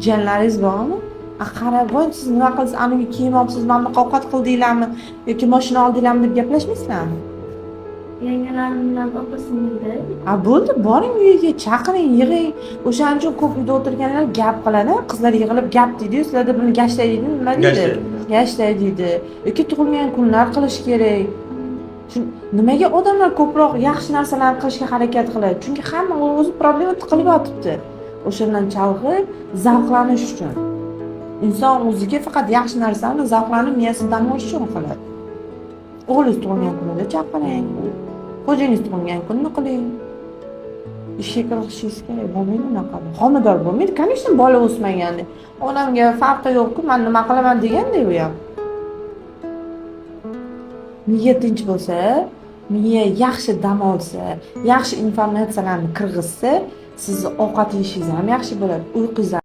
jiyanlaringiz bormi? Qarab, voy siz nima qildingiz, aniga kiyim olibsiz, mana bunaqa ovqat qildinglarmi yoki mashina oldinglarmi deb gaplashmaysizlarmi? Yangalarim bilan opa-singilda. Bo'ldi, boring uyiga, chaqiring, yig'ing. O'shaning uchun ko'p uyda o'tirganlar gap qiladi. Qizlar yig'ilib gap deydi-yu, sizlarda buni gashlaydi, nima deydi? Gashtay deydi. Yoki tug'ilgan kunlar qilish kerak. Nimaga odamlar ko'proq yaxshi narsalarni qilishga harakat qiladi? Chunki hamma o'zi problema qilib yotibdi. O'shandan chalg'ib, zavqlanish uchun. Inson o'ziga faqat yaxshi narsani zavqlanib, miyasini dam olish uchun qiladi. O'g'lingiz tug'ilgan kunida chaqiring. Xo'jangiz tug'ilgan kunni qiling. Ishga kirishingiz kerak bo'lmaydi unaqa. Xonador bo'lmaydi. Конечно, bola o'smaganda. Onamga farqi yo'q-ku, men nima qilaman deganda u ham. Miya tinch bo'lsa, miya yaxshi dam olsa, yaxshi informatsiyalarni kirgizsa, sizni ovqat yeyishingiz ham yaxshi bo'ladi, uyqungiz